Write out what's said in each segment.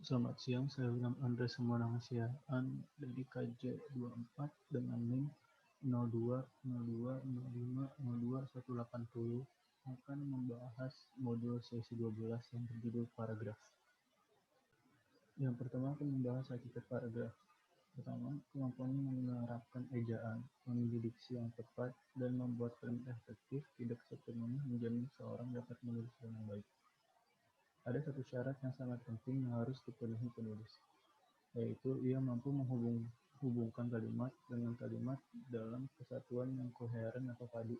Selamat siang, saya William Andre Semonangsiaan dari KJ24 dengan NIM 02020502 akan membahas modul sesi 12 yang berjudul paragraf. Yang pertama akan membahas hakikat paragraf. Pertama, kemampuannya menerapkan ejaan, memilih diksi yang tepat, dan membuat kalimat efektif tidak sepenuhnya menjamin seorang dapat menulis dengan baik. Ada satu syarat yang sangat penting yang harus dipenuhi penulis, yaitu ia mampu menghubungkan kalimat dengan kalimat dalam kesatuan yang koheren atau padu.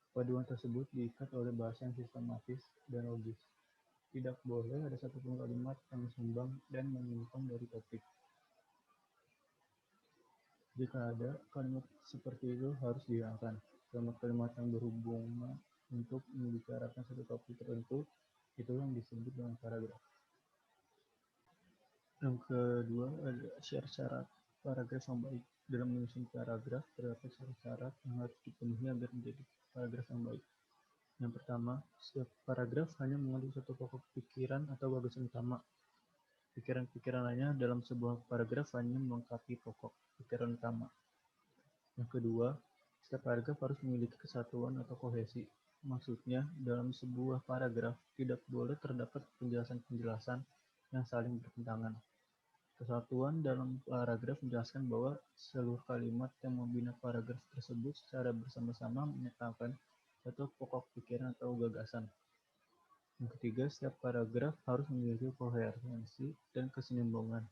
Paduan tersebut diikat oleh bahasa yang sistematis dan logis. Tidak boleh ada satupun kalimat yang sumbang dan menyimpang dari topik. Jika ada, kalimat seperti itu harus dihilangkan. Kalimat-kalimat yang berhubungan untuk membicarakan satu topik tertentu, itu yang disebut dengan paragraf. Yang kedua ada syarat paragraf yang baik. Dalam menyusun paragraf, terdapat syarat-syarat yang harus dipenuhi agar menjadi paragraf yang baik. Yang pertama, setiap paragraf hanya mengandung satu pokok pikiran atau gagasan utama. Pikiran-pikiran lainnya dalam sebuah paragraf hanya melengkapi pokok pikiran utama. Yang kedua, setiap paragraf harus memiliki kesatuan atau kohesi. Maksudnya, dalam sebuah paragraf tidak boleh terdapat penjelasan-penjelasan yang saling bertentangan. Kesatuan dalam paragraf menjelaskan bahwa seluruh kalimat yang membina paragraf tersebut secara bersama-sama menyatakan satu pokok pikiran atau gagasan. Yang ketiga, setiap paragraf harus memiliki koherensi dan kesinambungan.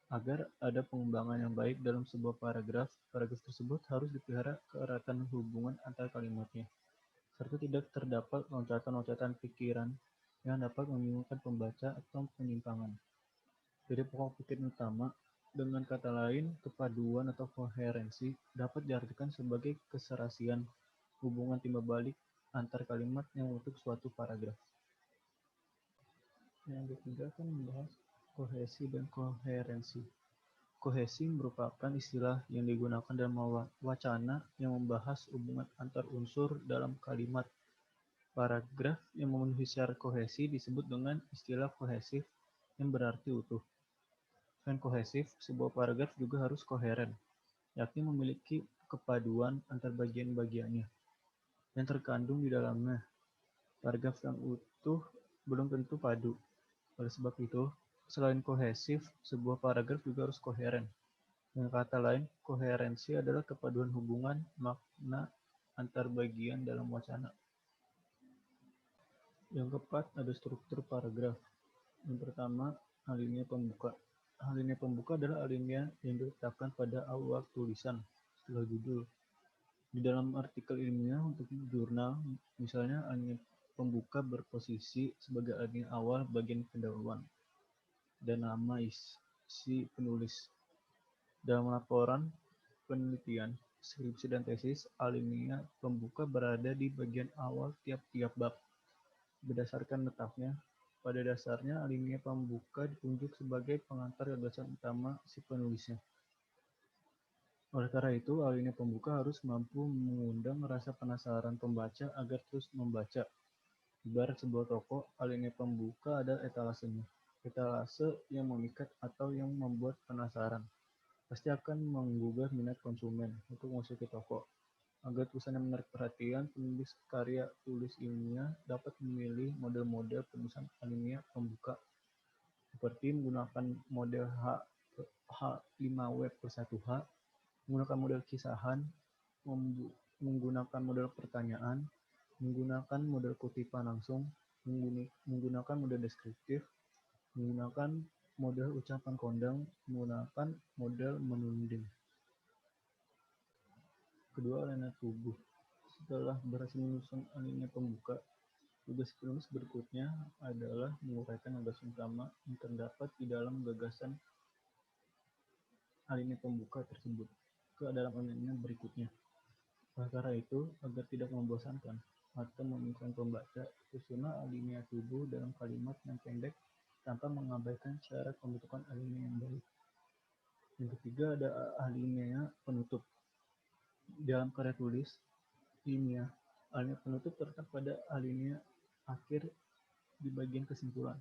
Agar ada pengembangan yang baik dalam sebuah paragraf, paragraf tersebut harus dipelihara keeratan hubungan antar kalimatnya, serta tidak terdapat loncatan-loncatan pikiran yang dapat membingungkan pembaca atau penyimpangan dari pokok pikiran utama. Dengan kata lain, kepaduan atau koherensi dapat diartikan sebagai keserasian hubungan timbal balik antar kalimat yang membentuk suatu paragraf. Yang ketiga akan membahas kohesi dan koherensi. Kohesi merupakan istilah yang digunakan dalam wacana yang membahas hubungan antar unsur dalam kalimat. Paragraf yang memenuhi syarat kohesi disebut dengan istilah kohesif yang berarti utuh. Selain kohesif, sebuah paragraf juga harus koheren, yakni memiliki kepaduan antar bagian-bagiannya yang terkandung di dalamnya. Paragraf yang utuh belum tentu padu. Oleh sebab itu, selain kohesif, sebuah paragraf juga harus koheren. Dengan kata lain, koherensi adalah kepaduan hubungan makna antar bagian dalam wacana. Yang keempat, ada struktur paragraf. Yang pertama, alinea pembuka. Alinea pembuka adalah alinea yang diletakkan pada awal tulisan setelah judul. Di dalam artikel ilmiah untuk jurnal, misalnya alinea pembuka berposisi sebagai alinea awal bagian pendahuluan dan nama isi penulis. Dalam laporan penelitian, skripsi dan tesis, alinea pembuka berada di bagian awal tiap-tiap bab. Berdasarkan letaknya, pada dasarnya alinea pembuka ditunjuk sebagai pengantar gagasan utama si penulisnya. Oleh karena itu, alinea pembuka harus mampu mengundang rasa penasaran pembaca agar terus membaca. Ibarat sebuah toko, alinea pembuka adalah etalasenya. Etalase yang memikat atau yang membuat penasaran pasti akan menggugah minat konsumen untuk memasuki toko. Agar tulisannya menarik perhatian, penulis karya tulis ilmiah dapat memilih model-model penulisan alinea pembuka, seperti menggunakan model H5W+1H, menggunakan model kisahan, menggunakan model pertanyaan, menggunakan model kutipan langsung, menggunakan model deskriptif, menggunakan model ucapan kondang, menggunakan model menuding. Kedua, alinea tubuh. Setelah berhasil menyusun alinea pembuka, tugas penulis berikutnya adalah menguraikan gagasan utama yang terdapat di dalam gagasan alinea pembuka tersebut ke dalam alinea berikutnya. Oleh karena itu, agar tidak membosankan atau membingungkan pembaca, susunlah alinea tubuh dalam kalimat yang pendek tanpa mengabaikan syarat pembentukan alinea yang baik. Yang ketiga ada alinea penutup. Dalam karya tulis ilmiah, alinea penutup terletak pada alinea akhir di bagian kesimpulan.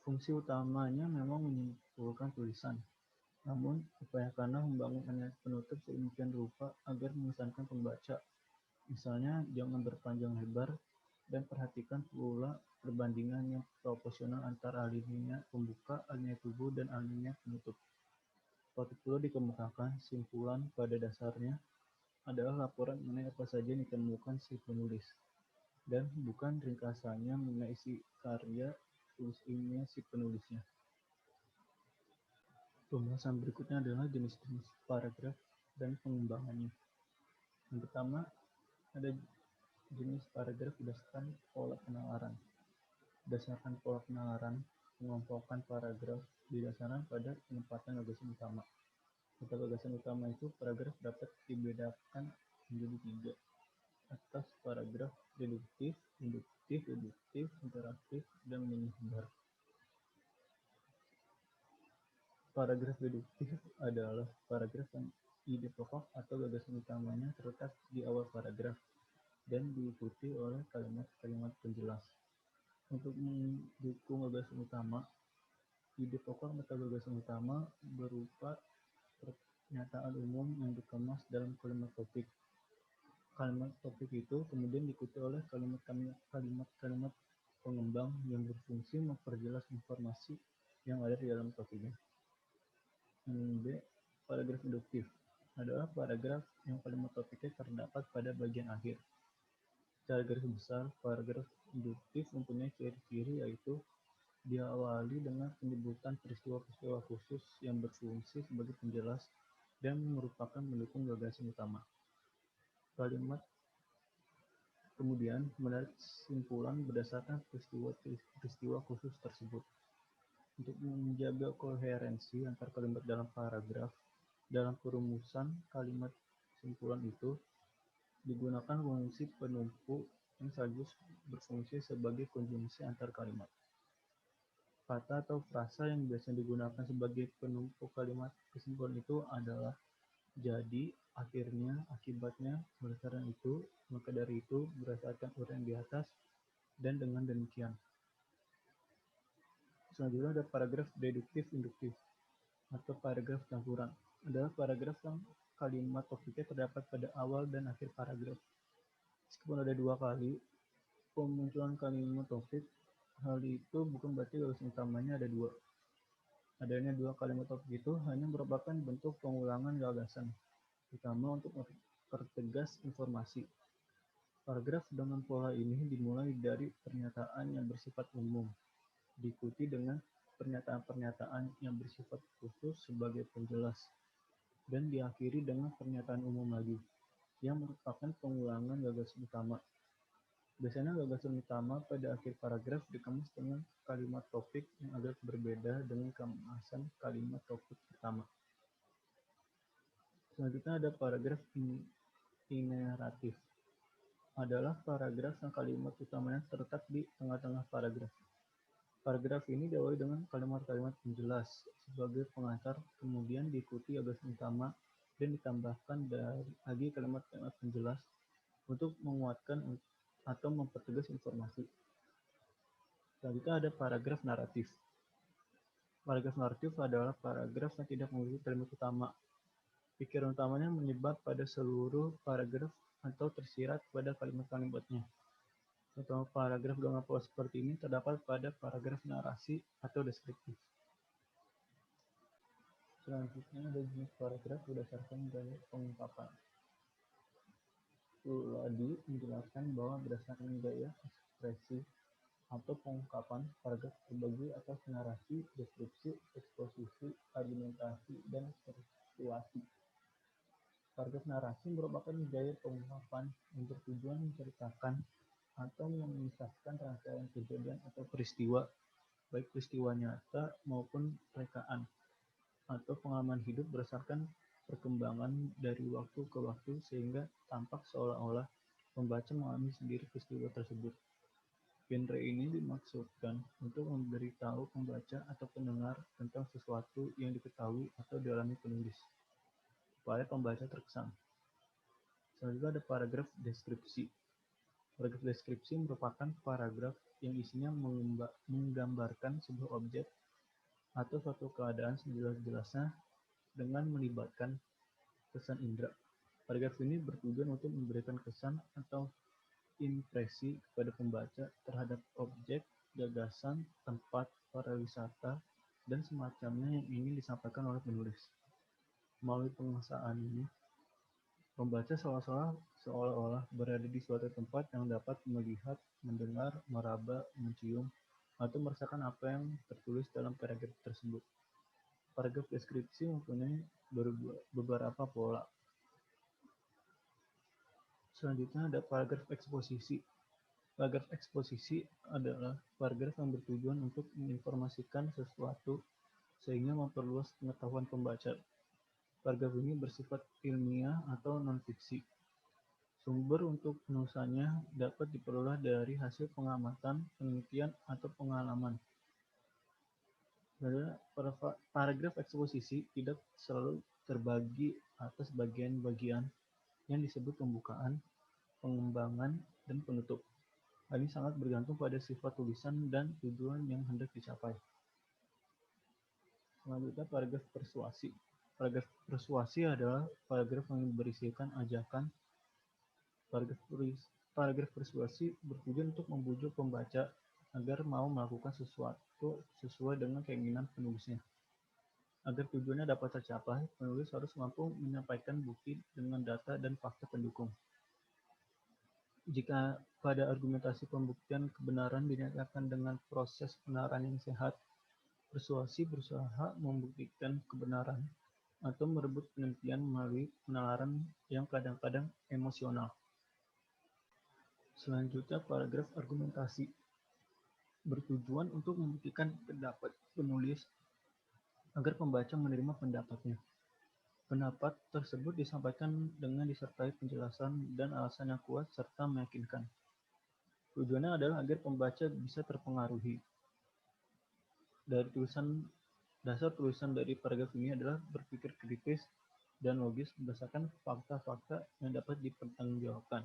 Fungsi utamanya memang menyimpulkan tulisan, namun upayakanlah membangun ayat penutup sedemikian rupa agar mengesankan pembaca. Misalnya, jangan berpanjang lebar, dan perhatikan pula perbandingan yang proporsional antara alinea pembuka, alinea tubuh, dan alinea penutup. Patut pula dikemukakan simpulan pada dasarnya adalah laporan mengenai apa saja yang ditemukan si penulis, dan bukan ringkasannya mengenai isi karya tulis ilmiah si penulisnya. Pembahasan berikutnya adalah jenis-jenis paragraf dan pengembangannya. Yang pertama, ada jenis paragraf berdasarkan pola penalaran. Berdasarkan pola penalaran, pengelompokan paragraf didasarkan pada penempatan gagasan utama. Kata gagasan utama itu paragraf dapat dibedakan menjadi 3. Atas paragraf deduktif, induktif, deduktif, interaktif, dan menyebar. Paragraf deduktif adalah paragraf yang ide pokok atau gagasan utamanya terletak di awal paragraf dan diikuti oleh kalimat-kalimat penjelas. Untuk mendukung gagasan utama, ide pokok atau gagasan utama berupa pernyataan umum yang dikemas dalam kalimat topik. Kalimat topik itu kemudian diikuti oleh kalimat-kalimat pengembang yang berfungsi memperjelas informasi yang ada di dalam topiknya. B. Paragraf induktif adalah paragraf yang kalimat topiknya terdapat pada bagian akhir. Secara garis besar, paragraf induktif mempunyai ciri-ciri yaitu diawali dengan penyebutan peristiwa-peristiwa khusus yang berfungsi sebagai penjelas dan merupakan mendukung gagasan utama. Kalimat kemudian menarik kesimpulan berdasarkan peristiwa khusus tersebut. Untuk menjaga koherensi antar kalimat dalam paragraf, dalam perumusan kalimat kesimpulan itu digunakan fungsi penumpu yang sekaligus berfungsi sebagai konjungsi antar kalimat. Kata atau frasa yang biasanya digunakan sebagai penumpu kalimat kesimpulan itu adalah jadi, akhirnya, akibatnya, oleh karena itu, maka dari itu, berdasarkan uraian di atas, dan dengan demikian. Selanjutnya ada paragraf deduktif-induktif atau paragraf campuran. Adalah paragraf yang kalimat topiknya terdapat pada awal dan akhir paragraf. Meskipun ada 2 kali pemunculan kalimat topik, hal itu bukan berarti gagasan utamanya ada 2. Adanya 2 kalimat topik itu hanya merupakan bentuk pengulangan gagasan, terutama untuk mempertegas informasi. Paragraf dengan pola ini dimulai dari pernyataan yang bersifat umum, diikuti dengan pernyataan-pernyataan yang bersifat khusus sebagai penjelas, dan diakhiri dengan pernyataan umum lagi, yang merupakan pengulangan gagasan utama. Biasanya gagasan utama pada akhir paragraf dikemas dengan kalimat topik yang agak berbeda dengan kemasan kalimat topik pertama. Selanjutnya ada paragraf ineratif. Adalah paragraf yang kalimat utamanya terletak di tengah-tengah paragraf. Paragraf ini diawali dengan kalimat-kalimat penjelas sebagai pengantar, kemudian diikuti gagasan utama dan ditambahkan lagi kalimat-kalimat penjelas untuk menguatkan atau mempertegas informasi. Selanjutnya ada paragraf naratif. Paragraf naratif adalah paragraf yang tidak memiliki kalimat utama. Pikiran utamanya menyebar pada seluruh paragraf atau tersirat pada kalimat-kalimatnya. Contoh paragraf dengan pola seperti ini terdapat pada paragraf narasi atau deskriptif. Selanjutnya ada jenis paragraf berdasarkan gaya pengungkapan. Ladi menjelaskan bahwa berdasarkan gaya ekspresi atau pengungkapan, paragraf terbagi atas narasi, deskripsi, eksposisi, argumentasi, dan persuasi. Paragraf narasi merupakan gaya pengungkapan yang bertujuan menceritakan atau mengisahkan rangkaian kejadian atau peristiwa, baik peristiwa nyata maupun rekaan, atau pengalaman hidup berdasarkan perkembangan dari waktu ke waktu sehingga tampak seolah-olah pembaca mengalami sendiri peristiwa tersebut. Genre ini dimaksudkan untuk memberitahu pembaca atau pendengar tentang sesuatu yang diketahui atau dialami penulis, supaya pembaca terkesan. Selanjutnya ada paragraf deskripsi. Paragraf deskripsi merupakan paragraf yang isinya menggambarkan sebuah objek atau suatu keadaan sejelas-jelasnya dengan melibatkan kesan indera. Paragraf ini bertujuan untuk memberikan kesan atau impresi kepada pembaca terhadap objek, gagasan, tempat, pariwisata, dan semacamnya yang ingin disampaikan oleh penulis. Melalui penguasaan ini, pembaca seolah-olah berada di suatu tempat yang dapat melihat, mendengar, meraba, mencium, atau merasakan apa yang tertulis dalam paragraf tersebut. Paragraf deskripsi mempunyai beberapa pola. Selanjutnya ada paragraf eksposisi. Paragraf eksposisi adalah paragraf yang bertujuan untuk menginformasikan sesuatu sehingga memperluas pengetahuan pembaca. Paragraf ini bersifat ilmiah atau non-fiksi. Sumber untuk penulisannya dapat diperoleh dari hasil pengamatan, penelitian, atau pengalaman. Paragraf eksposisi tidak selalu terbagi atas bagian-bagian yang disebut pembukaan, pengembangan, dan penutup. Hal ini sangat bergantung pada sifat tulisan dan tujuan yang hendak dicapai. Selanjutnya paragraf persuasi. Paragraf persuasi adalah paragraf yang berisikan ajakan. Paragraf persuasi bertujuan untuk membujuk pembaca agar mau melakukan sesuatu sesuai dengan keinginan penulisnya. Agar tujuannya dapat tercapai, penulis harus mampu menyampaikan bukti dengan data dan fakta pendukung. Jika pada argumentasi pembuktian kebenaran dinyatakan dengan proses penalaran yang sehat, persuasi berusaha membuktikan kebenaran atau merebut penelitian melalui penalaran yang kadang-kadang emosional. Selanjutnya paragraf argumentasi bertujuan untuk membuktikan pendapat penulis agar pembaca menerima pendapatnya. Pendapat tersebut disampaikan dengan disertai penjelasan dan alasan yang kuat serta meyakinkan. Tujuannya adalah agar pembaca bisa terpengaruhi. Dasar tulisan dari paragraf ini adalah berpikir kritis dan logis berdasarkan fakta-fakta yang dapat dipertanggungjawabkan.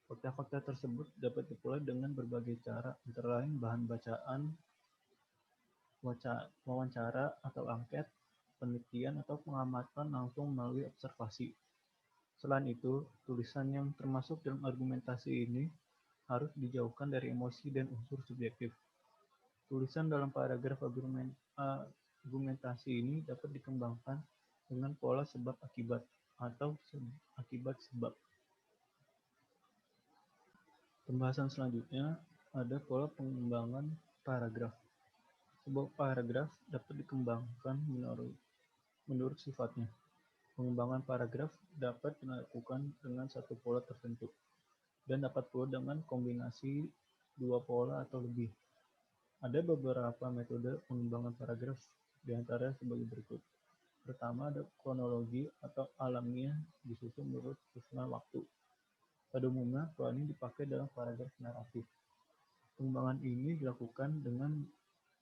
Fakta-fakta tersebut dapat diperoleh dengan berbagai cara, antara lain bahan bacaan, wawancara atau angket, penelitian atau pengamatan langsung melalui observasi. Selain itu, tulisan yang termasuk dalam argumentasi ini harus dijauhkan dari emosi dan unsur subjektif. Tulisan dalam paragraf argumentasi ini dapat dikembangkan dengan pola sebab-akibat atau akibat-sebab. Pembahasan selanjutnya ada pola pengembangan paragraf. Sebuah paragraf dapat dikembangkan menurut sifatnya. Pengembangan paragraf dapat dilakukan dengan satu pola tertentu dan dapat pula dengan kombinasi dua pola atau lebih. Ada beberapa metode pengembangan paragraf, di antara sebagai berikut. Pertama ada kronologi atau alamiah disusun menurut susunan waktu. Pada umumnya, pola ini dipakai dalam paragraf naratif. Pengembangan ini dilakukan dengan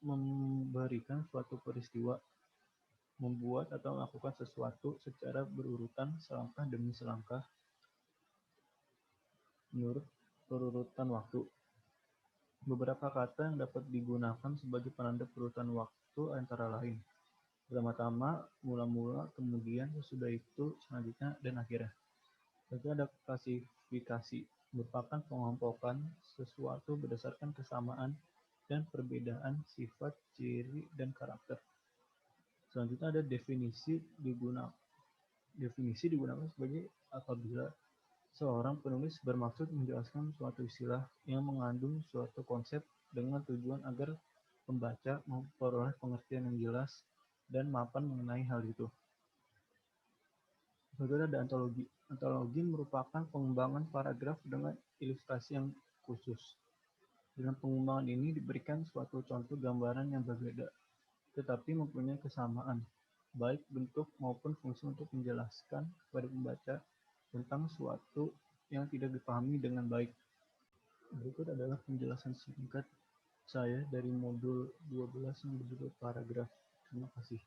memberikan suatu peristiwa, membuat atau melakukan sesuatu secara berurutan selangkah demi selangkah menurut perurutan waktu. Beberapa kata yang dapat digunakan sebagai penanda perurutan waktu antara lain. Pertama-tama, mula-mula, kemudian, sesudah itu, selanjutnya, dan akhirnya. Lalu ada klasifikasi, merupakan pengompokan sesuatu berdasarkan kesamaan dan perbedaan sifat, ciri, dan karakter. Selanjutnya ada definisi digunakan sebagai apabila seorang penulis bermaksud menjelaskan suatu istilah yang mengandung suatu konsep dengan tujuan agar pembaca memperoleh pengertian yang jelas dan mapan mengenai hal itu. Lalu ada antologi. Antologi merupakan pengembangan paragraf dengan ilustrasi yang khusus. Dalam pengembangan ini diberikan suatu contoh gambaran yang berbeda, tetapi mempunyai kesamaan, baik bentuk maupun fungsi untuk menjelaskan kepada pembaca tentang suatu yang tidak dipahami dengan baik. Berikut adalah penjelasan singkat saya dari modul 12 yang berjudul paragraf. Terima kasih.